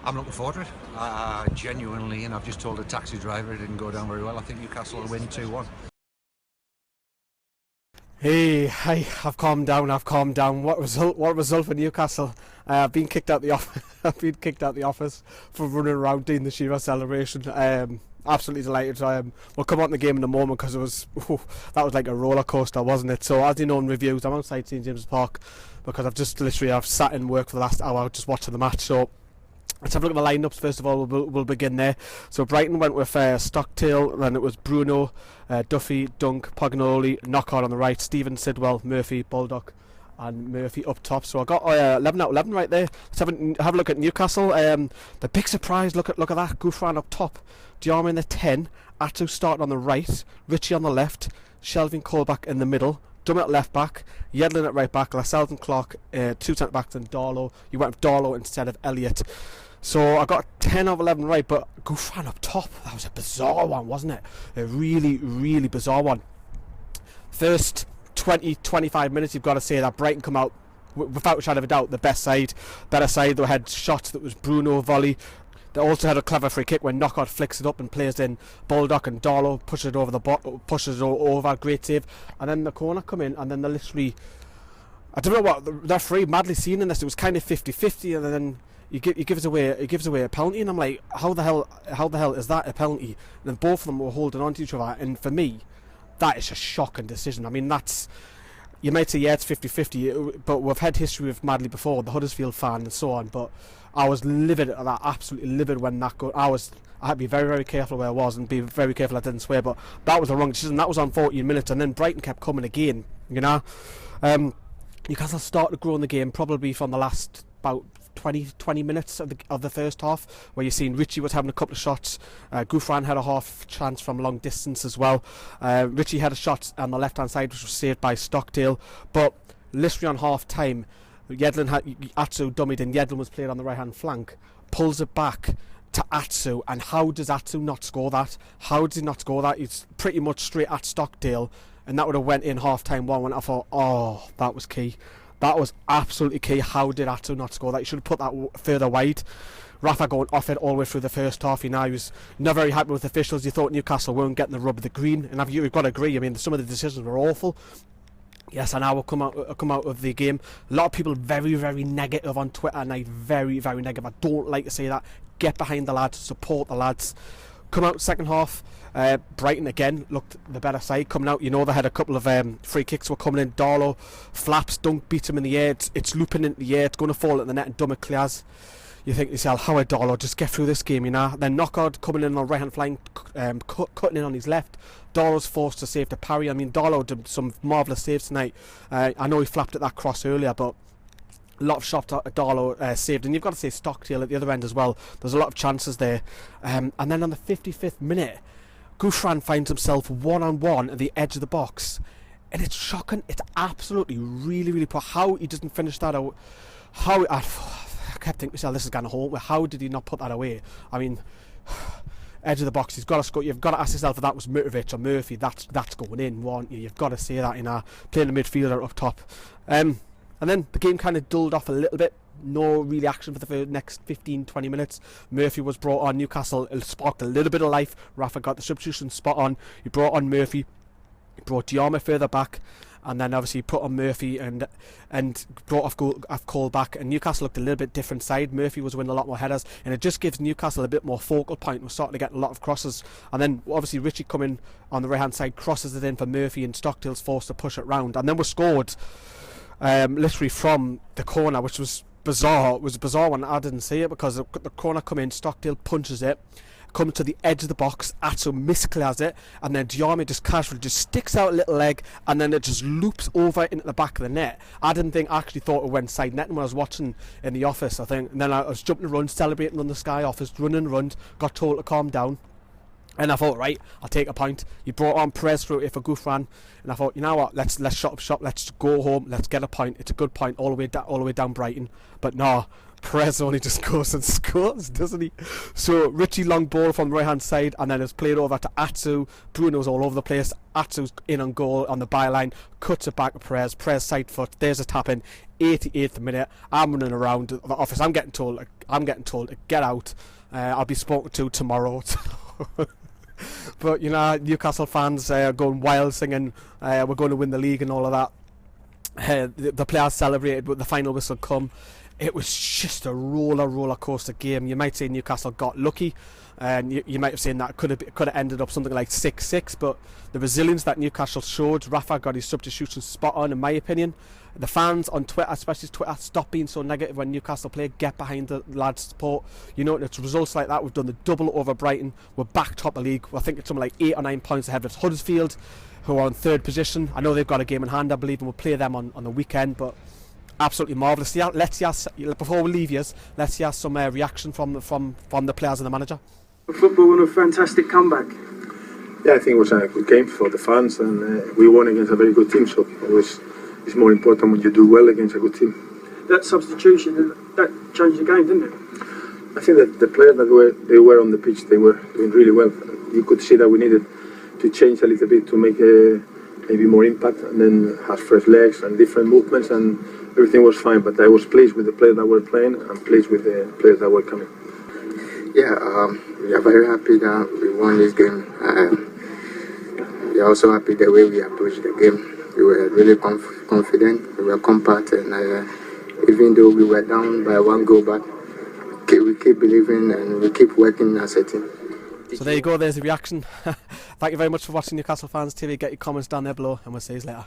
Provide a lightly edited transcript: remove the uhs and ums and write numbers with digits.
I'm looking forward to it. Genuinely, and I've just told the taxi driver it didn't go down very well. I think Newcastle will win 2-1. Hey, I've calmed down. What result for Newcastle? I've been kicked out the office. I've been kicked out the office for running around doing the Shearer celebration. Absolutely delighted. We'll come on the game in a moment because that was like a roller coaster, wasn't it? So as you know in reviews, I'm outside St James's Park because I've sat in work for the last hour just watching the match. So let's have a look at the lineups first of all. We'll begin there. So Brighton went with Stockdale, then it was Bruno, Duffy, Dunk, Pognoli, Knockout on the right, Stephen, Sidwell, Murphy, Baldock and Murphy up top. So I got 11 out of 11 right there. Let's have a look at Newcastle. The big surprise, look at that, Gouffran up top, Diarma in the 10, Atsu starting on the right, Richie on the left, Shelvin Colback in the middle, Dummett at left back, Yedlin at right back, Lascelles and Clark, 2 centre backs and Darlow. You went with Darlow instead of Elliott. So I got 10 out of 11 right, but Gouffran up top, that was a bizarre one, wasn't it? A really, really bizarre one. First 20-25 minutes, you've got to say that Brighton come out without a shadow of a doubt the better side. They had shots that was Bruno volley. They also had a clever free kick when Knockout flicks it up and plays in Baldock, and Darlow pushes it over, great save. And then the corner come in, and then they literally, I don't know what the referee madly seen in this. It was kind of 50-50, and then he gives away a penalty, and I'm like, how the hell is that a penalty? And then both of them were holding on to each other, and for me, that is a shocking decision. I mean, you might say, yeah, it's 50-50, but we've had history with Madley before, the Huddersfield fan and so on, but I was livid at that, absolutely livid when that I had to be very, very careful where I was and be very careful I didn't swear, but that was the wrong decision. That was on 14 minutes, and then Brighton kept coming again, you know. Newcastle started growing the game probably from the last about 20 minutes of the first half, where you've seen Richie was having a couple of shots. Gouffran had a half chance from long distance as well. Richie had a shot on the left hand side which was saved by Stockdale, but literally on half time Yedlin had Atsu dummied and Yedlin was played on the right hand flank, pulls it back to Atsu, and how does Atsu not score that? How does he not score that? It's pretty much straight at Stockdale, and that would have went in half time 1-1. I thought, oh, that was key. That was absolutely key. How did Atsu not score that? He should have put that further wide. Rafa going off it all the way through the first half. He was not very happy with officials. He thought Newcastle weren't getting the rub of the green, and you've got to agree. I mean, some of the decisions were awful. Yes, and I will come out of the game. A lot of people very, very negative on Twitter, and very, very negative. I don't like to say that. Get behind the lads, support the lads. Come out second half. Brighton again looked the better side coming out. You know, they had a couple of free kicks were coming in. Darlow flaps, Dunk beats him in the air. It's looping into the air. It's going to fall at the net, and Dummett clears. You think to yourself, how would Darlow just get through this game, you know? Then Knockout coming in on the right hand flank, cutting in on his left. Darlow's forced to save the parry. I mean, Darlow did some marvellous saves tonight. I know he flapped at that cross earlier, but a lot of shots Darlow saved, and you've got to say Stockdale at the other end as well. There's a lot of chances there. And then on the 55th minute, Gouffran finds himself one-on-one at the edge of the box, and it's shocking. It's absolutely really, really poor. How he doesn't finish that out. I kept thinking to myself, this is going to hold. How did he not put that away? I mean, edge of the box, he's got to score. You've got to ask yourself if that was Mitrovic or Murphy. That's going in, won't you? You've got to say that, you know, playing the midfielder up top. And then the game kind of dulled off a little bit. No really action for the next 15-20 minutes. Murphy was brought on. Newcastle sparked a little bit of life. Rafa got the substitution spot on. He brought on Murphy. He brought Diarma further back, and then obviously put on Murphy and brought off Colback. And Newcastle looked a little bit different side. Murphy was winning a lot more headers, and it just gives Newcastle a bit more focal point. We're starting to get a lot of crosses, and then obviously Richie coming on the right hand side crosses it in for Murphy, and Stockdale's forced to push it round, and then we scored literally from the corner, which was bizarre. It was a bizarre one. I didn't see it because the corner come in, Stockdale punches it, comes to the edge of the box, Atsu misclears it, and then Diarma just casually just sticks out a little leg, and then it just loops over into the back of the net. I actually thought it went side netting when I was watching in the office, I think, and then I was jumping around, celebrating on the Sky office, running, got told to calm down. And I thought, right, I'll take a point. You brought on Perez through it for Gouffran, and I thought, you know what, let's shut up shop, let's go home, let's get a point. It's a good point all the way down Brighton. But no, Perez only just goes and scores, doesn't he? So Richie long ball from the right hand side, and then it's played over to Atsu. Bruno's all over the place. Atsu's in on goal on the byline, cuts it back to Perez. Perez side foot. There's a tap in. 88th minute. I'm running around the office. I'm getting told to get out. I'll be spoken to tomorrow. But you know, Newcastle fans are going wild, singing we're going to win the league and all of that. The players celebrated with the final whistle come. It was just a roller coaster game. You might say Newcastle got lucky, and you might have seen that could have ended up something like 6-6. But the resilience that Newcastle showed, Rafa got his substitution spot on, in my opinion. The fans on Twitter, especially Twitter, stop being so negative when Newcastle play. Get behind the lads' support. You know, it's results like that. We've done the double over Brighton. We're back top of the league. I think it's something like 8 or 9 points ahead of Huddersfield, who are in 3rd position. I know they've got a game in hand, I believe, and we'll play them on the weekend. But absolutely marvellous. Let's hear, before we leave you, let's hear some reaction from the players and the manager. Football and a fantastic comeback. Yeah, I think it was a good game for the fans, and we won against a very good team. So it's more important when you do well against a good team. That substitution, that changed the game, didn't it? I think that the players that were on the pitch, they were doing really well. You could see that we needed to change a little bit to make maybe more impact, and then have fresh legs and different movements, and everything was fine. But I was pleased with the players that were playing and pleased with the players that were coming. Yeah, we are very happy that we won this game. We are also happy the way we approached the game. We were really confident, we were compact, and even though we were down by 1 goal back, we keep believing and we keep working as a team. So there you go, there's the reaction. Thank you very much for watching Newcastle Fans TV. Get your comments down there below, and we'll see you later.